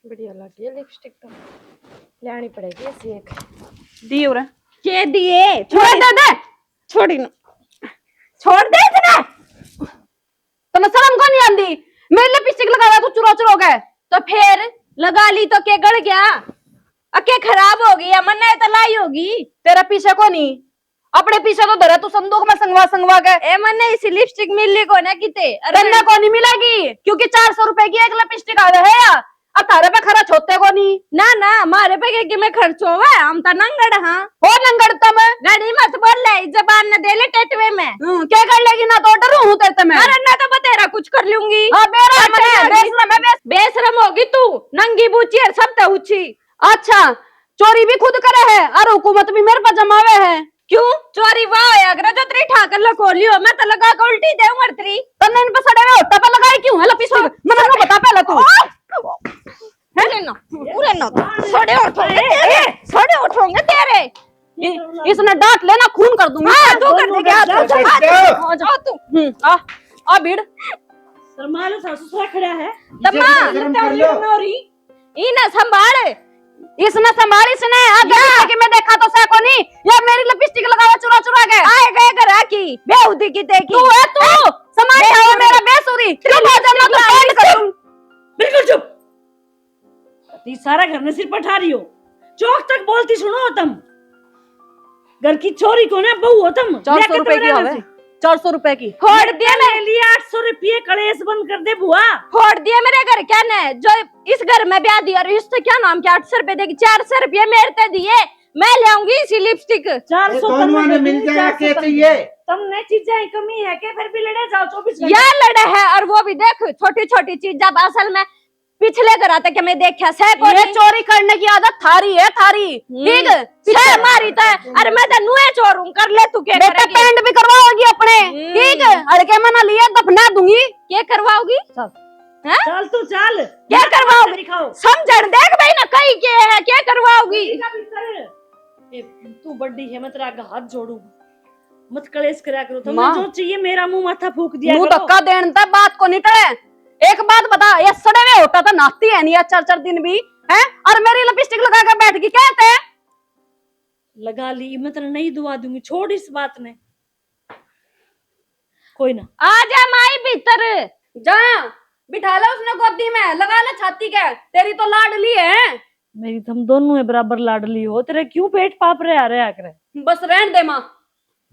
बढ़िया लगी है लिपस्टिक तो लेनी पड़ेगी ऐसी एक। दी और के दिए छोड़ दे दे छोड़ी न छोड़ दे इतने तुम्हें शर्म को नहीं आंदी मेरे लिपस्टिक लगाया तो चुरा चुरा गए तो फिर लगा ली तो के गड़ गया अके खराब हो गई अमन ने तो लाई होगी तेरा पीछे को नहीं अपने पीछे तो धरा तू संदूक में संगवा संगवा के ए मन ने इसी लिपस्टिक मिली को ना किते अरे को नहीं मिलेगी क्योंकि 400 रुपए की एक लिपस्टिक आ है या अब तारे पे खर्च होते को नहीं ना ना मारे पे के में खर्च होवे हम तो नंगड़ हां हो नंगड़ तम गाड़ी मत बोल ले जबान न दे ले टेटवे में क्या कर लेगी ना तो डरू हूं तेरे में अरे ना तो बतेरा कुछ कर लूंगी हां बेरा बेशरम है बेशरम होगी तू नंगी बूची है सब तो ऊंची अच्छा चोरी भी खुद करे है और हुकूमत भी मेरे पर जमावे है क्यों चोरी वाह अगर जो तेरी ठाकर लको लियो मैं तो लगा के उल्टी दे उमर तेरी तन्ने इन पे सड़े हुए होटा पे लगाई क्यों है लिपस्टिक मैंने को बता पहले तू पूरे ना सड़े उठोंगे तेरे इसने डांट लेना खून कर दूंगी तू कर देगा आ जा तू आ भीड़ सरमालो सासू खड़ा है तम्मा इना संभाल इसने संभाली इसने आगे कि मैं देखा तो सको नहीं ये मेरी लिपस्टिक लगाया चुरा चुरा के आए गए घर की बेहुदी की देखी तू है तू समाज है मेरा बेसुरी तू ले जाना तो एंड करूं बिल्कुल चुप ती सारा घर में सिर पठा रही हो चौक तक बोलती सुनो हो तुम घर की छोरी को ना बहू हो तुम 400 रुपए की होवे 400 रुपए की फोड़ दिया मेरे लिए 800 रुपये कलेश बंद कर दे बुआ फोड़ दिया मेरे घर क्या ने जो इस घर में ब्याह दिया और इससे क्या नाम क्या 800 रुपए देगी 400 रुपये मेरे ते दिए मैं ले आऊंगी इसी लिपस्टिक 400 में मिल जाए के चाहिए तुमने चीजें कमी है के फिर भी लड़े जाओ 24 घंटे यार लड़े है और वो भी देख छोटी छोटी चीज जब असल में पिछले घर आते कि मैं देखा से को ये चोरी करने की आदत थारी है थारी ठीक है मारी तो अरे मैं तो नुए चोर हूं कर ले तू क्या करेगी बेटा पेंट भी करवाओगी अपने ठीक है अड़के में ना लिए दफना दूंगी क्या करवाओगी सब हैं चल तू चल क्या करवाओगी समझण देख भाई ना कहीं के है क्या करवाओगी तू बड़ी है मैं तेरा आगे हाथ जोड़ू मत कलेश करा करो तुमने जो चाहिए मेरा मुंह माथा फूक दिया मुंह धक्का देन तक बात को निकले एक बात बता ये सड़े हुए होता था नाचती है नहीं 4-4 दिन भी हैं और मेरी लिपस्टिक लगा के बैठ गई कहते हैं लगा ली मैं तेरा नहीं दुआ दूंगी छोड़ इस बात ने कोई ना आ जा माई भीतर जा बिठा लो उसने गोदी में लगा ले छाती के तेरी तो लाडली है मेरी तुम दोनों है बराबर लाडली हो तेरे क्यों पेट पाप रहे आ रहे आकर बस रहन दे मां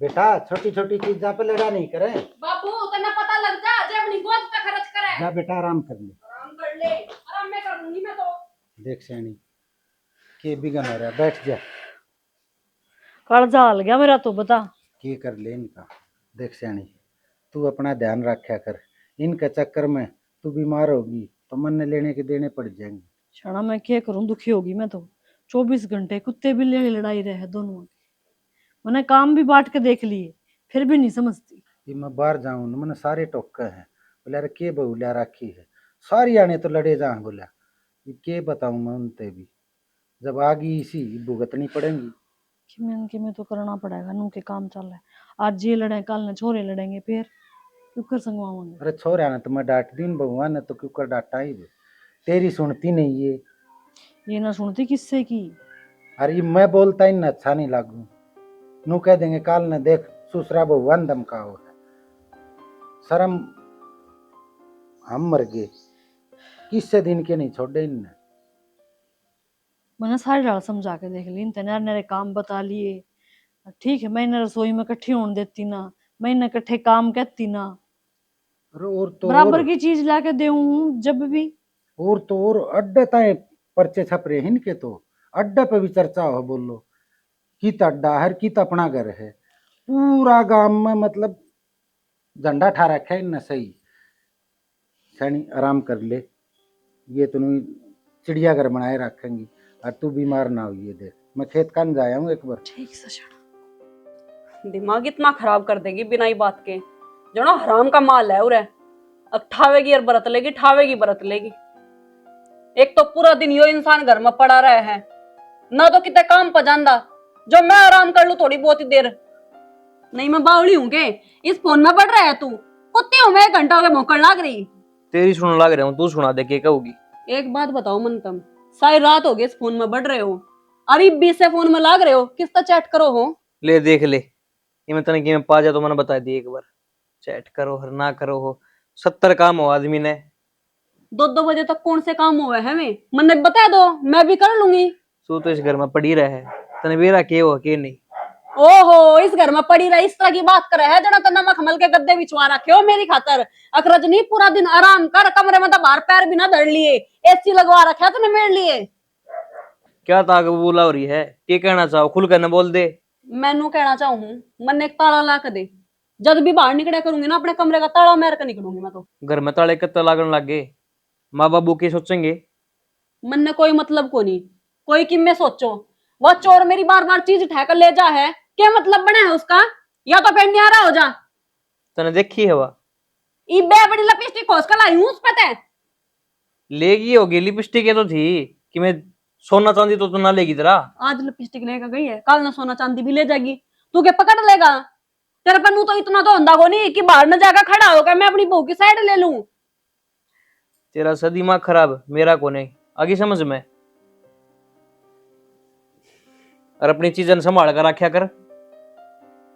बेटा छोटी छोटी चीजा पे लड़ा नहीं करे बाबू तन्ने पता लग जा जे अपनी गोद पे खर्च करे जा बेटा आराम कर ले आराम मैं कर लूंगी मैं तो देख सैनी के बिगन हो रहा बैठ जा कालजा हल गया मेरा तो बता के कर ले इनका देख सैनी तू अपना ध्यान रखा कर इनके चक्कर में तू बीमार होगी तो मन लेने के देने पड़ जाएंगे क्षणा मैं क्या करूं दुखी होगी मैं तो 24 घंटे कुत्ते बिल्ली की लड़ाई रहे दोनों मैंने काम भी बांट के देख लिए फिर भी नहीं समझती ये मैं बाहर जाऊं मैंने सारे टोके हैं बोला अरे के बहुला राखी है सारी आने तो लड़े जा बोला ये के बताऊं मैं उनते भी जब आगी इसी भुगतनी पड़ेंगी कि मैं तो करना पड़ेगा नू के काम चल रहा है आज ये लड़े कल न छोरे लड़ेंगे फिर क्यों कर संगवाऊंगे अरे छोरा ने तो मैं डांट दिन बहुआ ने तो क्यों कर डांटा ही तेरी सुनती नहीं ये ना सुनती किससे की अरे मैं बोलता ही ना अच्छा नहीं लागू नू कह देंगे काल ने देख सुसरा बहुआन दम का हो है शर्म हम मर गए किससे दिन के नहीं छोड़े इनने मैंने सारी डाल समझा के देख ली इन नरे काम बता लिए ठीक है मैं रसोई में इकट्ठी होने देती ना मैं इन्हें इकट्ठे काम कहती ना और तो बराबर की चीज लाके देऊं जब भी और अड्डे ताए पर्चे छप रहे हैं इनके तो अड्डे पे भी चर्चा हो बोलो कित अड्डा है कित अपना घर है पूरा गांव में मतलब झंडा ठा रखा है इनने सही सैनी आराम कर ले ये तुम चिड़िया घर बनाए रखेंगी और तू बीमार ना हुई देख मैं खेत कान जाया हूँ एक बार ठीक से दिमाग इतना खराब कर देगी बिना ही बात के जो ना हराम का माल है उरे अब ठावेगी और बरत लेगी ठावेगी बरत लेगी एक तो पूरा दिन यो इंसान घर में पड़ा रहे है ना तो कितने काम पजांदा जो मैं आराम कर लूं थोड़ी बहुत ही देर नहीं मैं बावली हूं के इस फोन में पड़ रहा है तू कुत्ती हूं मैं 1 घंटा हो गया भौंकण लाग रही तेरी सुन लग रहा हूँ तू सुना दे के कहूगी एक बात बताओ मन, तुम सारी रात हो गई इस फोन में बढ़ रहे हो, अभी 20 से फोन में लाग रहे हो, किसका चैट करो हो? ले देख ले, ये मैं तने कि मैं पा जा तो मैंने बता दी एक बार, चैट करो हर ना करो हो, 70 काम हो आदमी ने। 2-2 बजे तक कौन से काम हुए हैं? मैंने बता दो, मैं भी कर लूंगी। तू तो इस घर में पड़ी रहे, तने बेरा के हो के नहीं। ओहो, इस घर में पड़ी रही, इस तरह की बात करे है जना तो नमक मल के गद्दे बिछवा रखे हो मेरी खातर। अकरज नहीं, पूरा दिन आराम कर, कमरे में तो बाहर पैर भी ना धर लिए, एसी लगवा रखा है तूने मेरे लिए। क्या ताक बोला हो रही है, क्या कहना चाहो खुल कर न बोल दे। मैनू कहना चाहूँ, मन एक ताला ला के दे, जब भी बाहर निकला करूंगी ना अपने कमरे का ताला मार कर निकलूंगी मैं तो। घर में ताले कत्ता लागन लग गए, माँ बाबू के सोचेंगे। मन ने कोई मतलब को नहीं, कोई किम में सोचो, वह चोर मेरी बार बार चीज उठा कर ले जा है, क्या मतलब बना है उसका? या तो फिर न्यारा हो जा। तने देखी है वह इबे बड़ी लिपस्टिक खोस कर लाई हूं उस पता है। लेगी होगी, लिपस्टिक तो थी कि मैं सोना चांदी तो ना लेगी तेरा। आज लिपस्टिक लेकर गई है, कल ना सोना चांदी भी ले जाएगी, तू क्या पकड़ लेगा? तेरे पन्नू तो इतना तो होंदा को नहीं कि बाहर न जाकर खड़ा होकर मैं अपनी बहू की साइड ले लूं। तेरा सा दिमाग खराब, मेरा को नहीं, आगे समझ में। और अपनी चीजें संभाल कर रखा कर।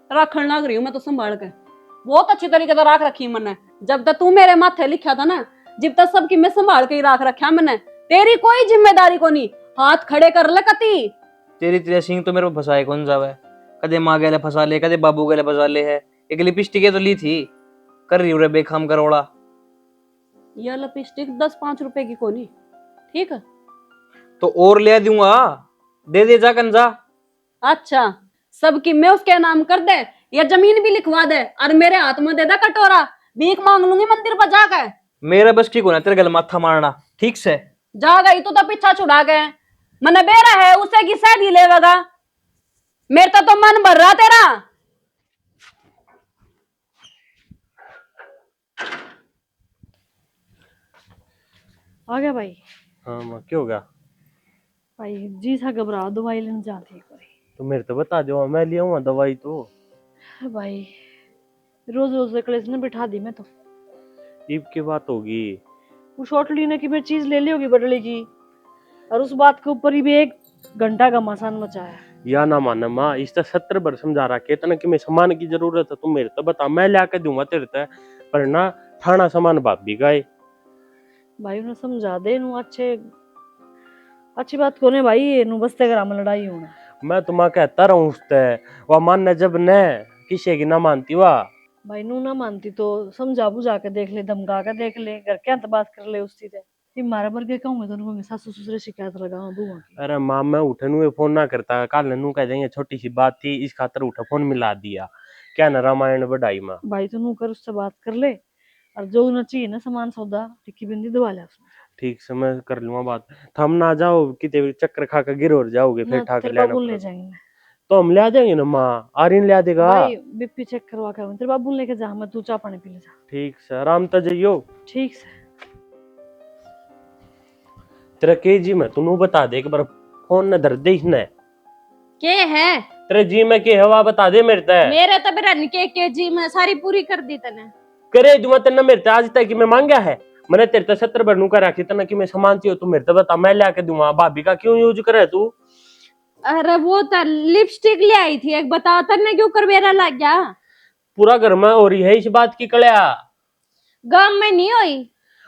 रखन लग रही हूँ मैं तो संभाल के, बहुत अच्छी तरीके से रख रखी मैंने। जब तक तू मेरे माथे लिखा था ना, जब तक सबकी मैं संभाल के ही रख रखा मैंने, तेरी कोई जिम्मेदारी को नहीं। हाथ खड़े कर ले कती। तेरी तेरे सिंह तो मेरे को फंसाए कौन जावे, कदे माँ गले फंसा ले, कदे बाबू गले फंसा ले है। एक लिपस्टिक तो ली थी, कर रही हूँ बेखाम करोड़ा। यह लिपस्टिक 10-5 रुपए की कोनी, ठीक है? तो और ले दूंगा, दे जा कंजा। अच्छा, सबकी मैं उसके नाम कर दे, या जमीन भी लिखवा दे और मेरे हाथ में दे दे कटोरा, भीख मांग लूंगी मंदिर पर जाकर। मेरा बस ठीक होना तेरे गल माथा मारना, ठीक से? जा गई तो पीछा छुड़ा गए, मन बेरा है उसे की शादी लेगा, मेरे तो मन भर रहा तेरा। आ गया भाई? हाँ माँ, क्या हो गया? भाई जी सा घबरा, दवाई लेने जाती है कोई। तो मेरे तो बता दो, मैं ले आऊंगा दवाई तो। भाई रोज रोज कलेस ने बिठा दी मैं तो। ईब की बात होगी। वो शॉर्ट लेने की मैं चीज ले ली होगी बदले की, और उस बात के ऊपर ही भी 1 घंटा का मसान मचाया। या ना माना माँ, इस तो 70 बार समझा रहा के तना कि मैं सामान की जरूरत है, तुम मेरे तो बता, मैं ला के दूंगा तेरे ते, पर ना थाना सामान भाभी का है। भाई उन्हें समझा दे, नु अच्छी बात कोने भाई, नु बस्ते ग्राम में लड़ाई होना। मैं तुम्हें कहता रहूं उसते, वह मान जब न किसी की ना मानती वाह। भाई नू ना मानती तो समझा बुझा के देख ले, धमका के देख ले, घर क्या बात कर ले उससे। फिर मारा भर के कहूंगा तो उनको सासू ससुर शिकायत लगाऊं बुआ की। अरे माँ, मैं उठे नु फोन ना करता, कल नू कह देंगे छोटी सी बात थी इस खातर उठा फोन मिला दिया, क्या ना रामायण बढ़ाई माँ। भाई तो नू कर उससे बात कर ले, और जो उन्हें चाहिए ना सामान सौदा टिक्की बिंदी दबा ले उसमें। ठीक से मैं कर लूंगा बात, थम ना जाओ कितने चक्कर खा कर गिर और जाओगे फिर ठाक तेरे लेना बाबू ले पड़ेगा। जाएंगे। तो हम ले आ जाएंगे ना माँ, आर्यन ले आ देगा। भाई बीपी चेक करवा के तेरे बाबू लेके जा, मैं तू चाय पानी पी ले जा। ठीक से आराम तो जाइयो। ठीक से। तेरा के जी में तू बता दे एक बार, फोन न धर दे इसने। के है तेरे जी में के हवा बता दे मेरे ते। मेरे तो बिरन के जी में सारी पूरी कर दी तने। करे दुआ तेना मेरे ते आज तक कि मैं मांगा है, मैंने तेरे ते 70 बनू का रखी तना कि मैं सामान चाहिए तू मेरे ते बता, मैं ला के दूंगा। भाभी का क्यों यूज करे तू? अरे वो तो लिपस्टिक ले आई थी एक, बता तने क्यों कर बेरा लग गया? पूरा घर में हो रही है इस बात की कलिया। गांव में नहीं हुई,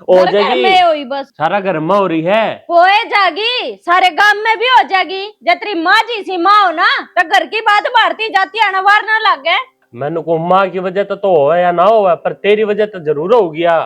हो घर जाएगी, में हुई बस। सारा घर में हो रही है। होए जागी, सारे गांव में भी हो जाएगी। जब तेरी माँ जी सी माँ हो ना, तो घर की बात भारती जाती है ना, वार ना लग गए। मैंने को माँ की वजह तो हो या ना हो, पर तेरी वजह तो जरूर हो गया।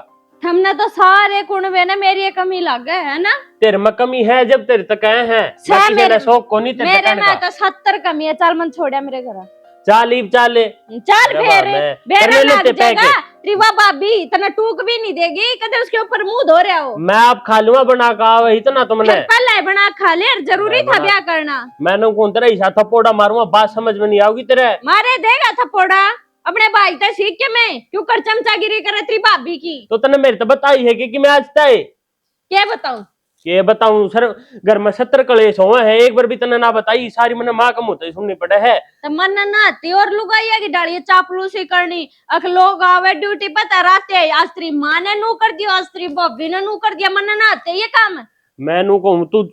हमने तो सारे कुणबे ने मेरी एक कमी लग गए है ना। तेरे में कमी है जब तेरे तक है शौक को नहीं तेरे मेरे कहने में का। तो 70 कमी है। चल मन छोड़िया मेरे घर, चाल ईब चाले चल फिर बेरा करने लग लेते जाएगा। रिवा भाभी तना टूक भी नहीं देगी, कदे उसके ऊपर मुंह धो रहे हो। मैं आप खा लूंगा बना का वही तो ना तुमने। फिर पहले बना खा ले, जरूरी था ब्याह करना। मैंने कौन तेरा हिस्सा थप्पड़ मारूंगा, बात समझ में नहीं आओगी तेरे। मारे देगा थप्पड़ा अपने भाई से सीख के, मैं क्यों कर चमचागिरी करे तेरी भाभी की। तो तने मेरे तो बताई है कि मैं आज तय क्या बताऊं? ये बताऊं सर, घर में 70 कलेश हुए हैं, एक बार भी तने ना बताई, सारी मैंने माँ का मुंह सुननी पड़े है। तो मन नाती और लुगाइया की डालिए चापलूसी करनी। अख लोग आवे ड्यूटी पता रहते अस्त्री माँ ने नू कर दिया, अस्त्री बॉबी ने नू कर दिया, मन नाते ये काम। मैं नू कहूं तू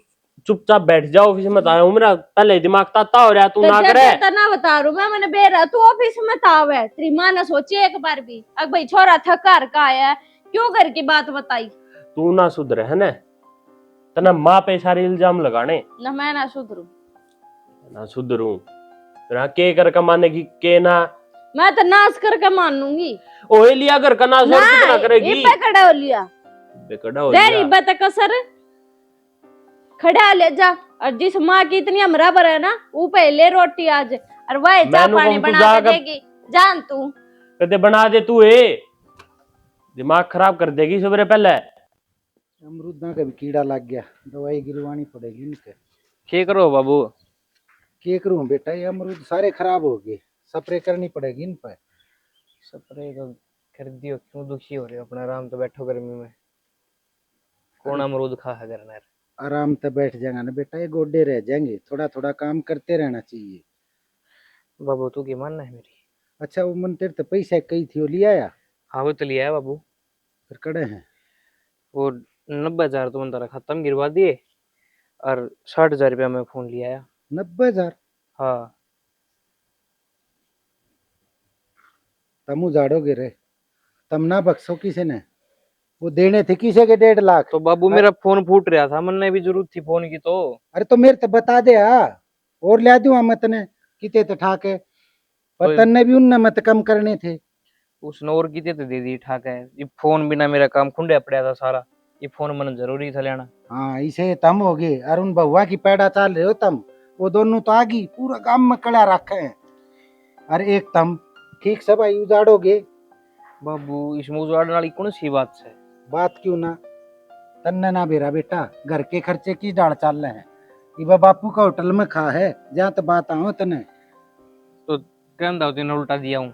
चुपचाप बैठ जा, ऑफिस में आया हूं, मेरा पहले दिमाग ताता हो रहा, तू तो ना करे। तो ना बता रू मैं, मैंने बेरा तू ऑफिस में था वे, तेरी माँ ने सोची एक बार भी अग भाई छोरा थक घर का आया, क्यों घर की बात बताई। तू ना सुधरे है ना, तना माँ पे सारे इल्जाम लगाने। ना मैं ना सुधरू, ना सुधरू तेरा के कर कमाने की के ना, मैं तो नाश करके मानूंगी। ओए लिया घर का नाश और कितना करेगी। पे खड़ा हो लिया, बेकड़ा हो तेरी लिया। बात कसर खड़ा ले जा, और जिस माँ की इतनी हमराबर है ना, वो पहले रोटी आज और वह चा मैनू पानी कहूं तू बना जा के देगी, जान तू। कदे बना दे तू, दिमाग खराब कर देगी सवेरे पहले। अमरूदा का भी कीड़ा लग गया, दवाई गिरवानी पड़ेगी इनके। क्या करो बाबू? क्या करूं बेटा, ये अमरूद सारे खराब हो गए, स्प्रे करनी पड़ेगी इन पर। स्प्रे तो कर दियो, क्यों दुखी हो रहे हो? अपना आराम तो बैठो गर्मी में, कौन अमरूद खा है घर में? आराम से बैठ जाएगा ना बेटा, ये गोड्डे रह जाएंगे, थोड़ा थोड़ा काम करते रहना चाहिए। बाबू तू की मानना है मेरी? अच्छा वो मन तेरे तो पैसा कही थी, वो लिया आया? हाँ वो तो लिया है बाबू, फिर कड़े हैं वो 90,000 तो मन तारा खाता में गिरवा दिए, और 60,000 रुपया मैं फोन लिया आया। 90,000? हाँ तम उजाड़ोगे रे, तम ना बख्सो किसी ने, वो देने थे किसे के 1.5 लाख। तो बाबू मेरा फोन फूट रहा था, मन ने भी जरूरत थी फोन की तो। अरे तो मेरे तो बता दे और लिया दूं मत ने किते तो ठाके, पर तन्ने भी उनने मत कम करने थे। उसने और किते तो दे दी ठाक है, ये फोन बिना मेरा काम खुंडे पड़ा था सारा, ये फोन मन जरूरी था लेना। हाँ इसे तम हो गए, और उन बहुआ की पैड़ा चाल रहे हो तम, वो दोनों तो आगी पूरा गांव में कड़ा रखे हैं। अरे एक तम ठीक सब आई उजाड़ोगे। बाबू इसमें उजाड़ने वाली कौन सी बात है? बात क्यों ना, तन्ने ना बेरा बेटा, घर के खर्चे की डाल चाल रहे हैं, इबा बापू का होटल में खा है, जहाँ तो बात आओ तने। तो कहता हूँ तेने उल्टा दिया हूँ,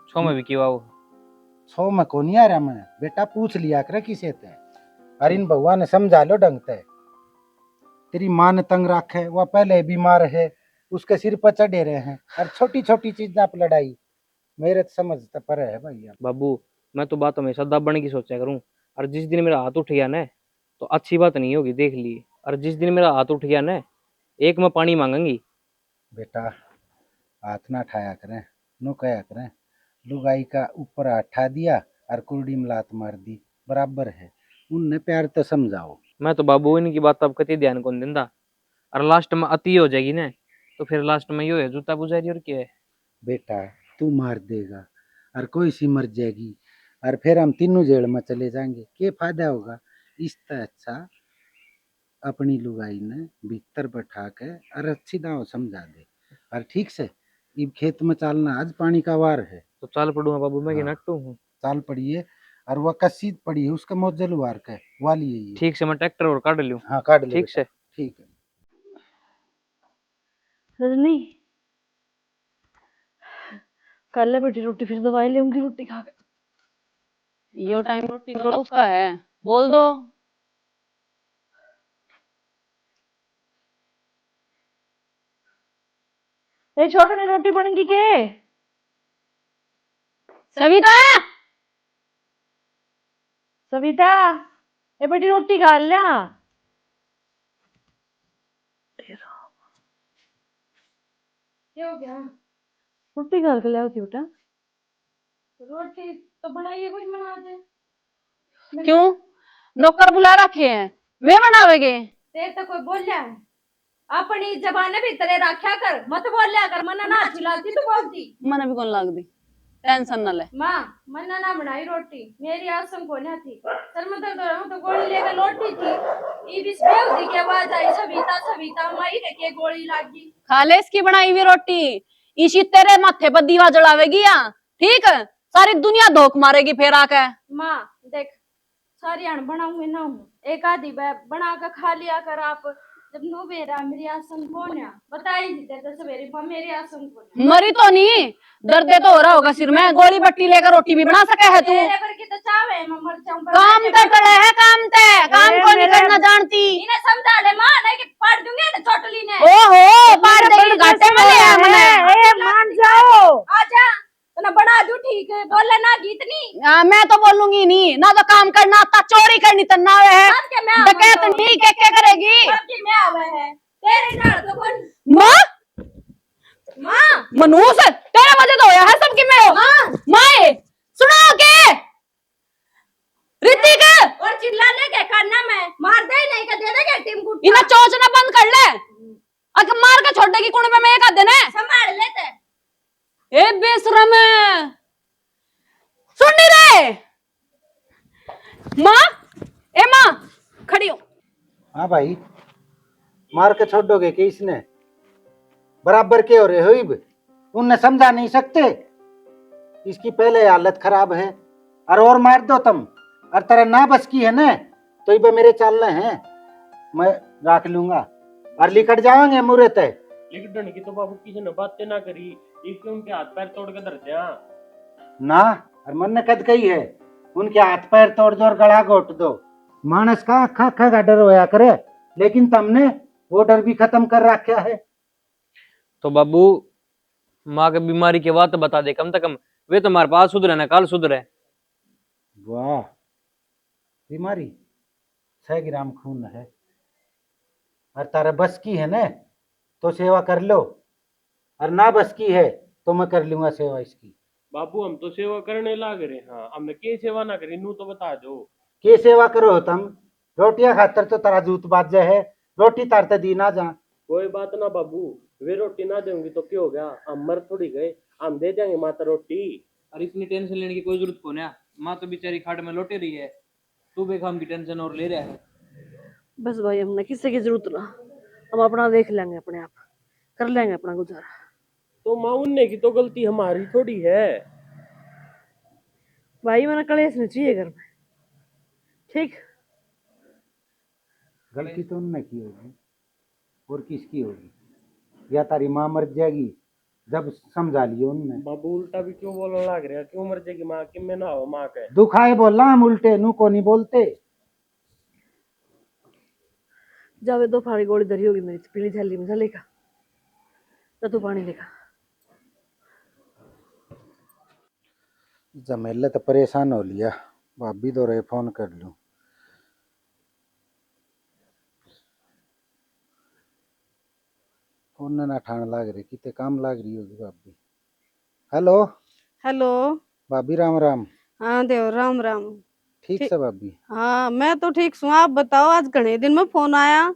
छो में भी किया वो 100 में को नहीं आ रहा मैं बेटा, पूछ लिया कर किसे थे। अरे इन बउआ ने समझा लो ढंग से, तेरी माँ ने तंग रखे, वह पहले बीमार है, उसके सिर पर चढ़े रहे हैं, और छोटी छोटी चीज आप लड़ाई, मेरे तो समझ तो पर है भैया। बाबू मैं तो बात हमेशा दबने की सोचा करूं, और जिस दिन मेरा हाथ उठ गया ना तो अच्छी बात नहीं होगी, देख लिए। और जिस दिन मेरा हाथ उठ गया ना, एक में पानी मांगेंगी। बेटा हाथ ना ठाया करें, नो कया करें, लुगाई का ऊपर हाथ ठा दिया और कुर्डी में लात मार दी, बराबर है, उनने प्यार तो समझाओ। मैं तो बाबू इनकी बात अब कति ध्यान कौन देंदा, और लास्ट में अति हो जाएगी ना, तो फिर लास्ट में यो है जूता पुजारी और क्या है। बेटा तू मार देगा और कोई सी मर जाएगी, और फिर हम तीनों जेल में चले जाएंगे, क्या फायदा होगा। इससे अच्छा अपनी लुगाई ने भीतर बैठा के और अच्छी दाव समझा दे, और ठीक से इब खेत में चालना, आज पानी का वार है। तो चाल पड़ूंगा बाबू, मैं हाँ। नट्टू हूँ। चाल पड़िए, और वह कस्सी पड़ी है उसका मोजल वार का वाली है ये। ठीक से मैं ट्रैक्टर और काट लूँ। हाँ काट ले ठीक बेटा, से। ठीक है। रजनी कर ले बेटी रोटी, फिर दवाई लेंगी रोटी खा के। यो टाइम रोटी का उसका है, बोल दो। ए छोटे ने रोटी बनेगी के? सविता सविता ए बेटी रोटी खा लिया। क्या हो गया? रोटी खा के लाओ थी बेटा। रोटी तो बनाइए, कुछ बना दे। क्यों नौकर बुला रखे हैं, वे बनावेगे? तेरे तो कोई बोल रहा है, अपनी जबान भी तेरे रखा कर, मत बोल लिया कर, मना ना चिल्लाती तू बोलती। मना भी कौन लाग दी, टेंशन ना ले। माँ मना ना बनाई रोटी, मेरी आसम को ना थी, सर मतलब तो गोली लेकर लौटी थी, ई बिस बेवदी की आवाज आई, सविता सविता माई ने के गोली लागी। खा ले इसकी बनाई हुई रोटी, इसी तेरे माथे पर दीवा जलावेगी या ठीक है, सारी दुनिया धोख मारेगी फिर आके। माँ देख सारी अण बनाऊंगी ना हूँ, एक आधी बना कर खा लिया कर आप, जब नो बेरा मेरी आसम कौन है बताई जीते तो सवेरे मेरी आसम कौन। मरी तो नहीं, दर्द तो हो रहा होगा सिर में, गोली बट्टी लेकर रोटी भी बना सके है तू। तेरे पर की तो चावे मैं मर जाऊं, काम तो करे है, काम को नहीं करना जानती। ज्यादा काम करना आता, चोरी करनी तो ना है, डकैत नहीं क्या करेगी माँ। मनूस तेरे वजह तो होया है सबकी में हो माए सुनो के ऋतिक और चिल्लाने के करना मैं मार दे नहीं का दे देगा टीम को इन्हें चोचना बंद कर ले, अगर मार के छोड़ देगी कुएं पे मैं एक देने संभाल लेते ए बेशरम सुन नहीं रहे माँ। ए माँ खड़ी हो। हाँ भाई, मार के छोड़ दोगे कि इसने बराबर के हो रहे हो इब? उनने समझा नहीं सकते, इसकी पहले हालत खराब है और मार दो तुम। और तेरा ना बस की है ना तो इब मेरे चलने हैं, मैं रख लूंगा और लिकट जाओगे मुरे तय। लिखने की तो बाबू किसी ने बातें ना करी, इसके उनके हाथ पैर तोड़ के धरते हैं ना। और मन ने कद कही है उनके हाथ पैर तोड़ दो और गला घोट दो। मानस का अखा अखा का डर होया करे, लेकिन तुमने वो डर भी खत्म कर रखा है। तो बाबू माँ के बीमारी के बाद तो बता दे कम से कम, वे तो हमारे पास सुधरे ना काल सुधरे। वाह, बीमारी 6 ग्राम खून है और तारा बस की है ना तो सेवा कर लो, और ना बस की है तो मैं कर लूंगा सेवा इसकी। बाबू हम तो सेवा करने लाग रहे हैं, हाँ हमने के सेवा ना करी नू तो बता दो। के सेवा करो तुम? रोटियां खातर तो तारा जूत बाजे है, रोटी तारते दी ना जा। कोई बात ना बाबू, वे रोटी ना देंगी तो क्या हो गया, हम मर थोड़ी गए, हम दे देंगे माता रोटी। और इतनी टेंशन लेने की कोई जरूरत को ना, माँ तो बेचारी खाट में लौटे रही है, तू बेखाम की टेंशन और ले रहा है। बस भाई हमने किसी की जरूरत ना, हम अपना देख लेंगे, अपने आप कर लेंगे अपना गुजारा। तो माँ उनने की तो गलती हमारी थोड़ी है। भाई मैंने कलेश नहीं चाहिए घर में, ठीक। गलती तो उनने की होगी और किसकी होगी? या तारी माँ मर जाएगी जब समझा लियो उनने। बाबू उल्टा भी क्यों बोलने लग रहा है, क्यों मर जाएगी माँ कि मैं ना हो माँ के दुखाए बोला हम उल्टे नू को नहीं बोलते। जावे 2 फाड़ी गोली धरी होगी मेरी पीली झल्ली में, झलेगा तो तू पानी लेगा। जमेले तो परेशान हो लिया, भाभी दो रहे फोन कर लूं। फोन ना ठाण लाग रही, कितने काम लाग रही होगी भाभी। Hello hello. भाभी, राम राम। हाँ देव राम राम। ठीक से भाभी? हाँ मैं तो ठीक हूँ, आप बताओ आज घने दिन में फोन आया।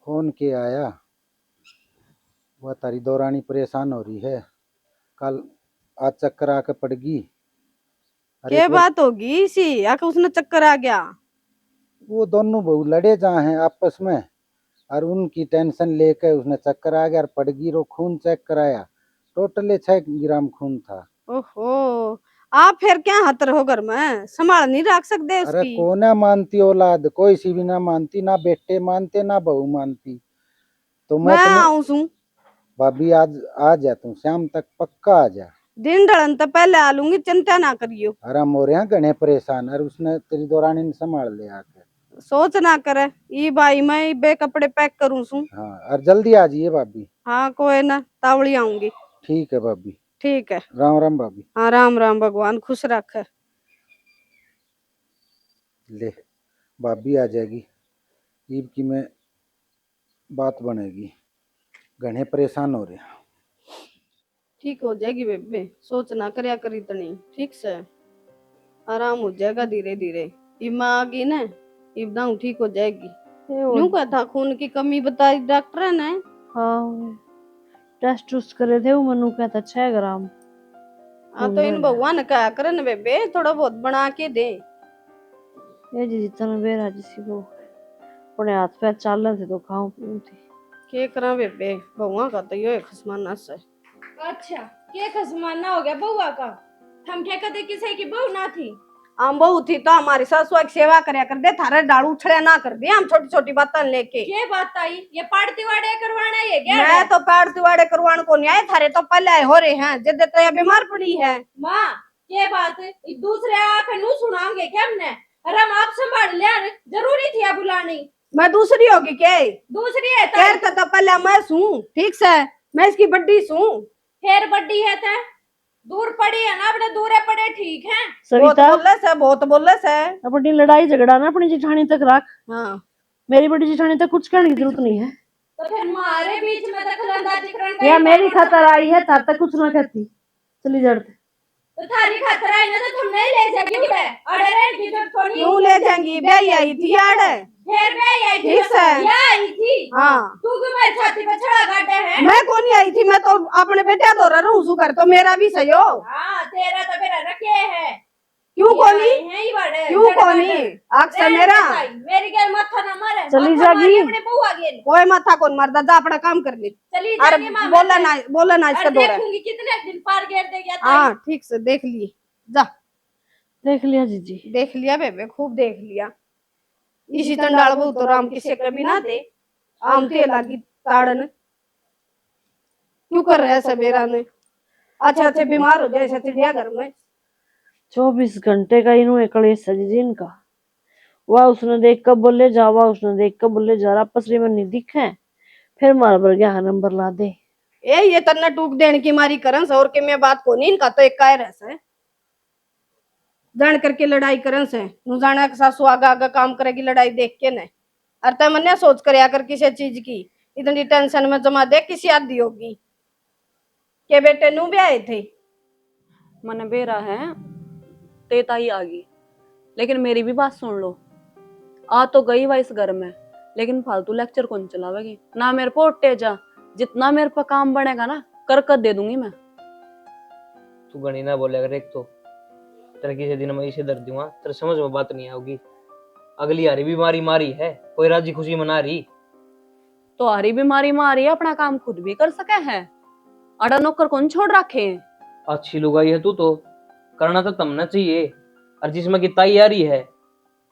फोन के आया, वह तारी दौरानी परेशान हो रही है, कल आज चक्कर आके पड़ गई। क्या बात होगी इसी आके उसने चक्कर आ गया? वो दोनों बहू लड़े जा हैं आपस में और उनकी टेंशन लेकर उसने चक्कर आ गया और पड़ गई। रो खून चेक कराया, टोटल 6 ग्राम खून था। ओहो, आप फिर क्या हतर हो घर में, संभाल नहीं रख सकते अरे उसकी? कौन है मानती औलाद, कोई सी भी ना मानती, ना बेटे मानते ना बहू मानती। तो मैं तुम्हें आऊँ सू भाभी आज आ जा, तू शाम तक पक्का आ जा। दिन ढलन तो पहले आ लूंगी, चिंता ना करियो। अरे मोरे यहाँ घने परेशान, और उसने तेरी दौरानी ने संभाल लिया आके। सोच ना करे ई भाई, मैं बे कपड़े पैक करूँ सू। हाँ, और जल्दी आ जाइए भाभी। हाँ कोई ना, तावड़ी आऊंगी। ठीक है भाभी। ठीक है, राम राम भाभी। हाँ राम राम, भगवान खुश रखे। ले भाभी आ जाएगी, ईब की में बात बनेगी, घने परेशान हो रहे हैं। ठीक हो जाएगी बेबे, सोच ना करया करी इतनी, ठीक से आराम हो जाएगा धीरे धीरे। इब माँ आ गई ना, इब दाऊ ठीक हो जाएगी। यूं क्या था, खून की कमी बताई डॉक्टर ने? हाँ टेस्ट टूस्ट करे थे, वो मनु कहता 6 ग्राम। हाँ तो इन भगवान कहा करे न बेबे, थोड़ा बहुत बना के दे। ये जी जितना बेरा जिसी को अपने हाथ पैर चाल रहे थे तो खाऊं पीऊं थी। के करा बेबे, भगवान का तो यो खसमाना से। अच्छा के खसमाना हो गया बउआ का? हम क्या कहते किसी की बहू ना थी? हम बहू थी तो हमारी सासू की सेवा करया कर दे, थारे डाड़ू उछड़े ना कर दे हम छोटी छोटी बातें लेके। ये बात आई, ये पाड़ती वाड़े करवाना ये क्या? मैं तो पैर तिवाड़े करवान को नहीं आए, थारे तो पहले आए हो रहे हैं, जिद तो ये बीमार पड़ी है। माँ ये बात दूसरे आके नू सुनाएंगे क्या हमने? अरे हम आप संभाल लिया, जरूरी थी बुलानी। मैं दूसरी होगी क्या? दूसरी है तो पहले मैं सू, ठीक से मैं इसकी बड्डी सू। फिर बड्डी है ते दूर पड़ी है ना, अपने दूरे पड़े ठीक है। बहुत सविता बोले से, बहुत बोले से। अपनी लड़ाई झगड़ा ना अपनी जिठानी तक रख। हाँ मेरी बड़ी जिठानी तक कुछ कहने की जरूरत नहीं है। तो फिर हमारे बीच में दखलंदाजी करने या मेरी खतर आई है तब तक कुछ ना कहती, चली जड़ते। तो थारी खतरा है ना, तो तुम नहीं ले जाओगी उड़े अड़े रे की जरूरत थोड़ी। क्यों ले जाएंगी, ब्याह आई थी यार। फिर मैं आई थी, ठीक है। या आई थी। हाँ तू क्यों मेरी छाती पे छड़ा काटे है? मैं कौन नहीं आई थी, मैं तो अपने बेटा दो रहा हूँ कर, तो मेरा भी सही हो। हाँ तेरा तो फिर रखे है। क्यों कोनी, है ही बड़े क्यों कोनी, अक्सर मेरा मेरी क्या माथा ना मारे। चली माथा जागी। मारी अपने बुआ गेल। कोई माथा कौन मरदा, जा अपना काम कर ले। चली अरे जागी मां। बोला ना इसका दो रहा। देखूंगी कितने दिन पार गेर दे गया। हाँ ठीक से देख लिए, जा देख लिया जीजी। देख लिया बेबे, खूब देख लिया। इसी चंडाल बहु तो राम किसे कभी ना दे, आम ते लागी ताड़न। क्यों कर रहा है सवेरा ने, अच्छा अच्छे बीमार हो जाए ऐसे चिड़ियाघर में। 24 घंटे का इन्होंने कलेश है जीजी इनका। वाह उसने देख कर बोले जा, वाह उसने देख कर बोले जा, आपस में नहीं दिखे फिर मार बर गया नंबर ला दे। ये तन्ना टूक देने की मारी करन से, और के मैं बात को नहीं, इनका तो एक काय रह से जान करके लड़ाई करन से। नु जाना के सासू आगा आगा काम करेगी लड़ाई देख के न। अरे तय मन्या सोच कर आकर किसी चीज की इतनी टेंशन में जमा दे, किसी आदि होगी के बेटे नु भी आए थे। मन बेरा है तेता ही आ गई, लेकिन मेरी भी बात सुन लो। आ तो गई वह इस घर में, लेकिन फालतू लेक्चर कौन चलावेगी ना। मेरे को उठे जा, जितना मेरे पर काम बनेगा ना कर दे दूंगी मैं। तू गणी ना बोले, अगर एक तो तेरे किसी दिन मैं इसे दर्द दूंगा, तेरे समझ में बात नहीं आएगी। अगली हारी बीमारी मारी है, कोई राजी खुशी मना रही। तो हारी बीमारी मारी है, अपना काम खुद भी कर सके है। अड़ा नौकर कौन छोड़ रखे हैं। अच्छी लुगाई है तू तो, करना तो तमना चाहिए। और जिसमें की तैयारी है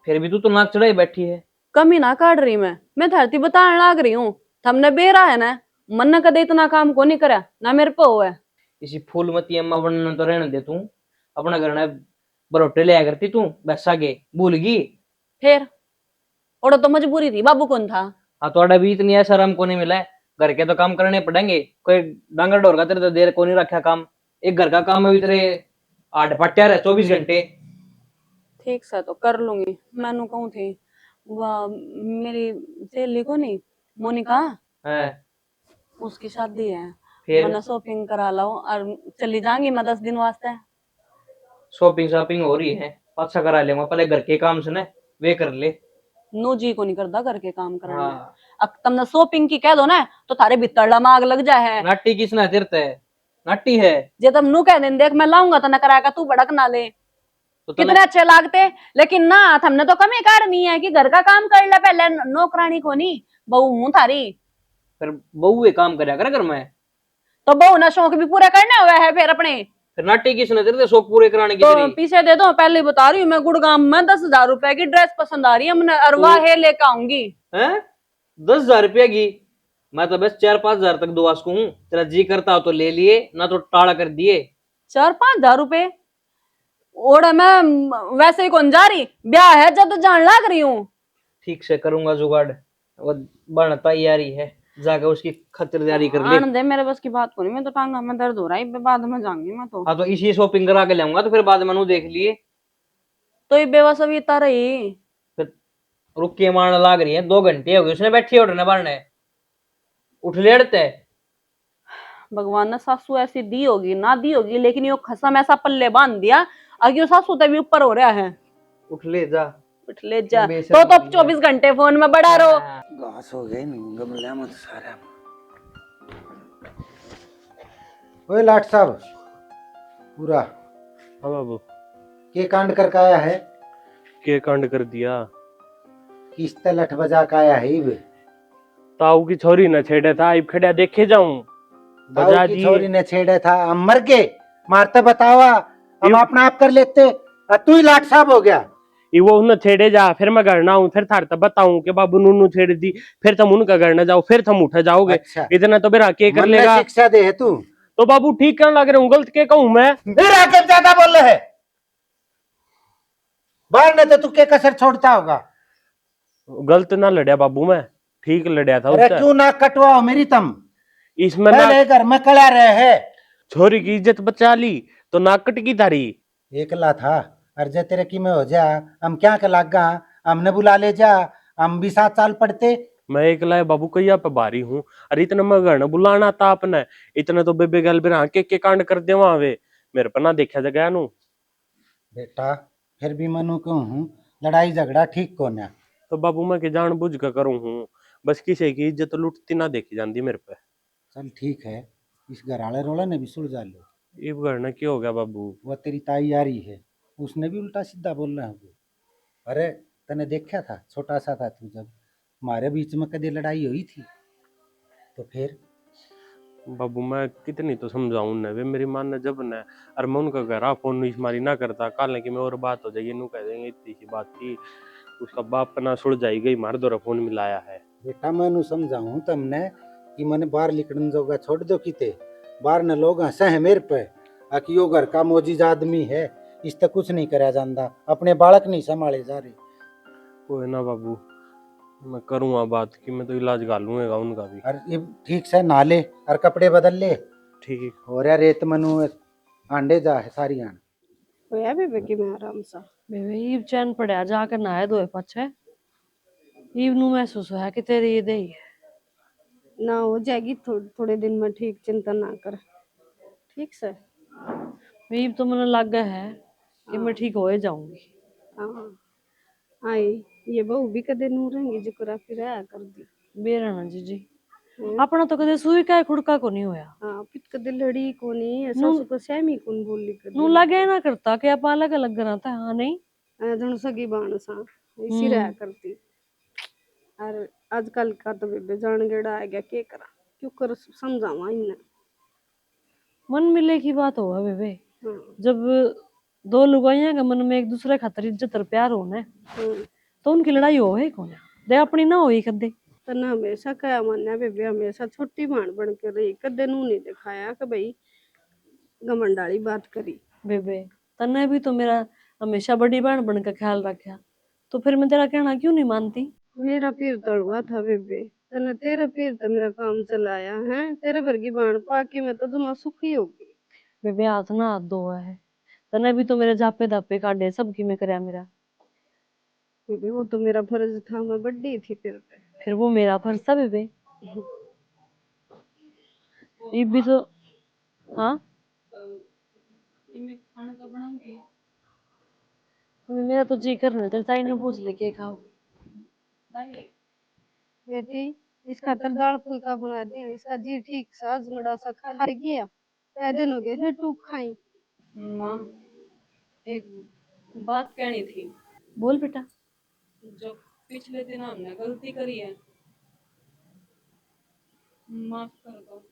फिर भी तू तो नाक चढ़ाई बैठी है। कमी ना काट रही मैं धरती बताने लाग रही हूँ। थमने बेरा है ना, मन ने कदे इतना काम को नहीं करा ना मेरे पे हुआ है। इसी फूलमती अम्मा बनने तो रहने दे तू। अपना घर ने बरोटे लिया करती तू, बैसा के भूल गई। फिर और तो मजबूरी थी, बाबू कौन था। हाँ तो अड़ा भी इतनी ऐसा आराम को नहीं मिला है। घर के तो काम करने पड़ेंगे, कोई डांगर डोर का तेरे तो देर को नहीं रखा काम। एक घर का काम है भी तेरे 8 पट्टिया रहे 24 घंटे। ठीक से तो कर लूंगी। मैनू कहूँ थी वह मेरी सहेली को नहीं, मोनिका है उसकी शादी है, फिर मैंने शॉपिंग करा लाओ और चली जाऊंगी मैं 10 दिन वास्ते। शॉपिंग हो रही है, पाछा करा लेंगे पहले घर के काम से ना, वे कर ले। नो जी को नहीं करता करके काम करना। हाँ। अब तुमने शॉपिंग की कह दो ना तो थारे भीतर माग लग जाए। नाटी किसने तिरता है, नाटी है जे तुम नू कह दें देख मैं लाऊंगा तो न कराएगा तू भड़क ना ले। तो कितने अच्छे लागते, लेकिन ना हमने तो कमी काटनी है कि घर का काम कर ले पहले। नौकरानी को नहीं, बहू हूं थारी। फिर बहू काम करया कर घर में, तो बहू ना शौक भी पूरे करने हुए है फिर अपने। फिर नाटी किसने तेरे शौक पूरे कराने की तो तेरी? पीछे दे दो, पहले बता रही हूँ मैं। गुड़गांव में 10,000 रुपए की ड्रेस पसंद आ रही है, हमने अरवा है लेकर आऊंगी। हैं 10,000 रुपया की? मैं तो बस 4-5 हजार तक दुआस को हूँ। तेरा जी करता हो तो ले लिए, ना तो टाड़ा कर दिए। 4-5 हजार रुपए ओड़ा मैं वैसे ही कौन जा रही, ब्याह है जब तो जान लाग रही हूँ। ठीक से करूंगा जुगाड़, वो बन तैयारी है, जाकर उसकी खतरदारी कर ले। आन दे, मेरे बस की बात को नहीं। मैं तो टांगा में दर्द हो रहा है, बाद में जाऊंगी मैं तो। हाँ तो इसी शॉपिंग करा के लाऊंगा, तो फिर बाद में देख लिए। तो ये बेवस अभी इतना रही, फिर रुक के मारने लाग रही है। 2 घंटे हो गए उसने बैठी उठने बारने, उठ लेड़ते। भगवान ने सासू ऐसी दी होगी ना दी होगी, लेकिन यो खसम ऐसा पल्ले बांध दिया आगे सासू तभी ऊपर हो रहा है। उठ ले जा, उठ ले जा। बेशर्म तो है। 24 घंटे फोन में बड़ा रहो। घास हो गए गमला मत सारा। ओए लाट साहब पूरा हाँ बाबू, के कांड करके आया है, के कांड कर दिया। किस तरह लठ बजा के आया है इब। ताऊ की छोरी न छेड़े था, इब खड़ा देखे जाऊं बजा ताऊ की दी। छोरी ने छेड़ा था, हम मर के मारते बतावा, हम अपना आप कर लेते। और तू ही लाट साहब हो गया। वो उन छेड़े जा, फिर मैं घर ना आऊं, फिर थार तब बताऊं कि बाबू नूनू छेड़ दी, फिर तुम उनका घर न जाओ, फिर तुम उठ जाओगे। अच्छा इतना तो मेरा के कर मन में लेगा। शिक्षा दे है तू। तो बाबू ठीक करने लग रहे हूँ, गलत के कहूँ मैं? मेरा के ज्यादा बोल रहे है, बाहर ने तो तू के कसर छोड़ता होगा। गलत ना लड़या बाबू, मैं ठीक लड़या था अरे उससे। क्यों ना कटवाओ मेरी तम, इसमें ना पहले घर में कड़ा रहे है। छोरी की इज्जत बचा ली, तो नाक कटकी थारी। एकला था अर्जे तेरे की में हो जा, हम क्या के लागा, हमने बुला ले जा, हम भी 7 साल पढ़ते। मैं एकला है बाबू कैया पे भारी हूँ। अरे इतना मैं घर न बुलाना था आपने, इतने तो बेबे गल बिरा के कांड कर दे वहां वे, मेरे पर ना देखा जगह नु। बेटा फिर भी मनु क्यों हूँ, लड़ाई झगड़ा ठीक को ना। तो बाबू मैं के जान बुझ कर करूँ हूँ, बस किसी की इज्जत लुटती ना देखी जाती मेरे पे। चल ठीक है, इस घर आले रोला ने भी सुलझा लो। ये घर न क्या हो गया बाबू? वो तेरी ताई आ रही है, उसने भी उल्टा सीधा बोलना है वो। अरे तने देखा था, छोटा सा था तू जब, हमारे बीच में कभी लड़ाई हुई थी? तो फिर बाबू मैं कितनी तो समझाऊं न, वे मेरी मान न जब न, और मैं उनका घर फोन इस्मारी ना करता, काल की मैं और बात हो जाएगी, नू कह देंगे इतनी सी बात थी, उसका बाप ना सुड़ जाएगी, मार दो फोन मिलाया है। बेटा मैनू समझाऊं तमने कि मैंने बाहर निकलने जोगा छोड़ दो किते, बाहर न लोग हंसे हैं मेरे पे, कि यो घर का मोजीज आदमी है, इस तक कुछ नहीं करा जाता, अपने बालक नहीं संभाले जा रहे। कोई ना बाबू, मैं करूँगा बात कि मैं तो इलाज घालूंगा उनका भी। और ये ठीक से नहा ले और कपड़े बदल ले। ठीक। और यार रेत मनु आंडे जा है सारी आन। होया बेबे की मैं आराम सा। बेबे ईब चैन पड़ा जाकर नहाए धोए पाछे, ईब नु महसूस होया कि तेरी ये दही है ना हो जाएगी थोड़े दिन में ठीक, चिंता ना कर। ठीक से। ईब तो मन लगा है कि मैं ठीक हो जाऊंगी। हाँ आई, ये बहू भी कदे नू रहेंगी जिकरा फिर आया कर दी। बेरना जीजी अपना तो कदे सुई का खुड़का को नहीं होया। हाँ पित कदे लड़ी को नहीं, ऐसा नू सुको सहमी कौन बोली कर नू लगे ना करता कि आप अलग अलग रहा था। हाँ नहीं जन सगी बाण सा इसी रहा करती। और आजकल का तो बेबे जान गेड़ा आ गया, के करा क्यों कर समझावा इन्हें। मन मिले की बात हो बेबे, हाँ, जब दो लुगाइयां के मन में एक दूसरे खातर इज्जत और प्यार हो ना, तो उनकी लड़ाई हो है कौन दे अपनी ना होई कदे। तना हमेशा कया मान्या बेबे, हमेशा छोटी भाण बन के रही, कदे नू नहीं दिखाया कि भाई घमंडाली बात करी। बेबे तन्ने भी तो मेरा हमेशा बड़ी बहन बन का ख्याल रखा, तो फिर मैं तेरा कहना क्यों नहीं मानती। मेरा पीर तड़ुआ था बेबे, तने तेरा पीर तो मेरा काम चलाया है, तेरे भर की बाण पाकी में तो तुम सुखी होगी। बेबे हाथ ना हाथ धो है, तने भी तो मेरे जापे दापे काटे सबकी में करया मेरा। बेबे वो तो मेरा फर्ज था, मैं बड्डी थी तेरे पे। फिर वो मेरा फर्ज था बेबे। ये भी तो हाँ मेरा तो जी कर रहा, तेरे ताई ने पूछ ले के खाओ। बेटी इस खातर दाल फुल्का बना दी, इसका जी ठीक सा जुड़ा सा खा गया, पैदल हो गए थे टूक खाई। माँ एक बात कहनी थी। बोल बेटा। जो पिछले दिन हमने गलती करी है, माफ कर दो।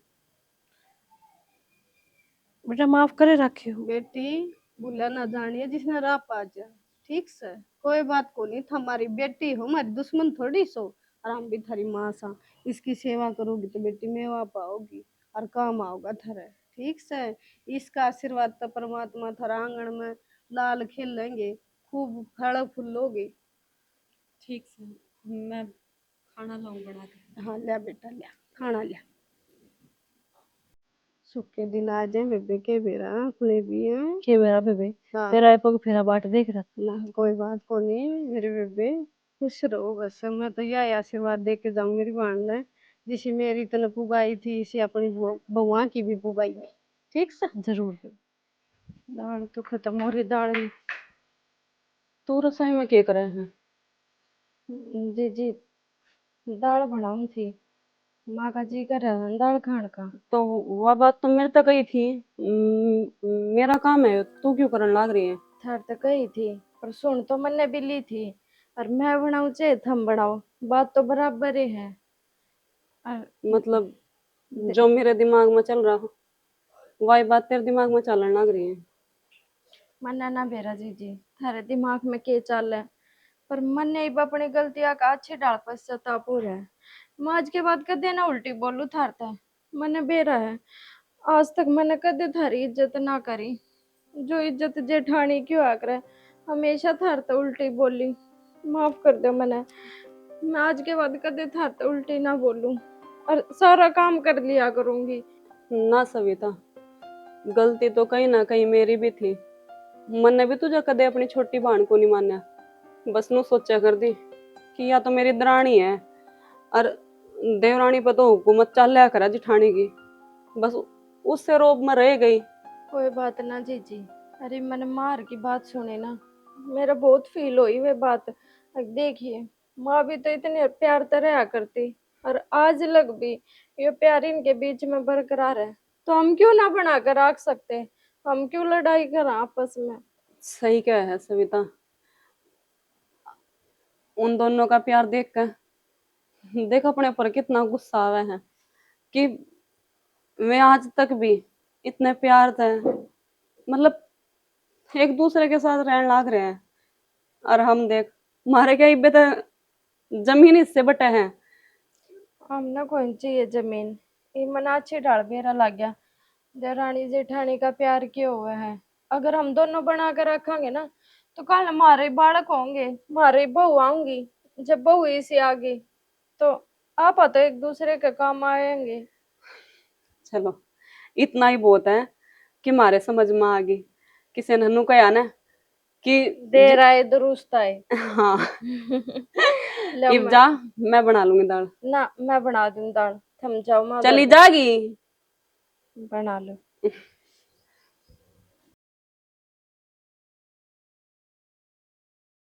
बेटा माफ करे रखे हो। बेटी भूला ना जानिए जिसने राह पा जा, ठीक से कोई बात को नहीं, हमारी बेटी हो, हमारी दुश्मन थोड़ी सो, और हम भी थारी माँ सा, इसकी सेवा करोगी तो बेटी मेवा पाओगी और काम आओगा थारे। ठीक से इसका आशीर्वाद तो परमात्मा थारा आंगन में लाल खेलेंगे, खूब फल फूलोगे। ठीक से मैं खाना लाऊं बना के। हाँ लिया बेटा लिया, खाना लिया। सुखे दिन आ जाए बेबे के बेरा अपने भी हैं। के बेरा बेबे हाँ। तेरा ये पग फेरा बाट देख रहा था। ना कोई बात को नहीं मेरे बेबे, खुश रहो बस, मैं तो यही आशीर्वाद दे के जाऊं मेरी बहन ने, जिसे मेरी तने पुगाई थी इसे अपनी बउआ की भी पुगाई। ठीक से जरूर बेबे। दाल तो खत्म हो रही, दाल तो रसोई में क्या करे हैं? जी जी दाल बनाऊं थी, माँ का जी कर रहा है दाल खाने का। तो वह बात तो मेरे तक ही थी। मेरा काम है, तू क्यों करने लग रही है? थार तो कही थी पर सुन तो मैंने भी ली थी, और मैं बनाऊं चाहे थम बनाओ, बात तो बराबर ही है। और मतलब जो मेरे दिमाग में चल रहा वही बात तेरे दिमाग में चलने लग रही है। मन्ना ना बेरा जी थारे दिमाग में के चल है, पर मन ने अपनी गलतियां का अच्छे डाल पश्चाताप हो रहा है। मैं आज के बाद कदे ना उल्टी बोलू थारता, मैंने बेरा है, आज तक मैंने कदे थारी इज्जत ना करी, जो इज्जत जेठानी क्यों आकर हमेशा थारता उल्टी बोली, माफ कर दो मैंने, मैं आज के बाद कदे थारता उल्टी ना बोलूं और सारा काम कर लिया करूंगी। ना सविता, गलती तो कहीं ना कहीं मेरी भी थी। मैंने भी तुझे कदे अपनी छोटी बहन को नहीं माना, बस नू सोचा कर दी कि या तो मेरी दरानी है और देवरानी पर तो हुकूमत चल करा जिठानी की, बस उससे रोब में रह गई। कोई बात ना जीजी। अरे मैंने मार की बात सुनी ना, मेरा बहुत फील हुई वे बात। देखिए माँ भी तो इतने प्यार तो रहा करती, और आज लग भी ये प्यार इनके बीच में बरकरार है, तो हम क्यों ना बना कर रख सकते? हम क्यों लड़ाई करें आपस में? सही क्या है सविता, उन दोनों का प्यार देख कर देख अपने ऊपर कितना गुस्सा आवे है कि वे आज तक भी इतने प्यार थे, मतलब एक दूसरे के साथ रहने लाग रहे हैं। और हम देख मारे क्या इब्बे तो जमीन हिस्से बटे हैं। हम ना कौन चाहिए जमीन, ये मना अच्छी डाल बेरा लग गया। देवरानी जेठानी का प्यार क्यों हुआ है? अगर हम दोनों बना कर रखेंगे ना, तो कल हमारे बालक होंगे, हमारी बहू आऊंगी। जब बहू इसी आ गई तो आप तो एक दूसरे के काम आएंगे। चलो इतना ही बहुत है कि मारे समझ में आ गई। किसी ने नू कहा ना कि देर आए दुरुस्त आए। हाँ लो इब जा, मैं बना लूंगी दाल। ना मैं बना दूं दाल, थम जाओ, मैं चली उधर जागी। बना लो।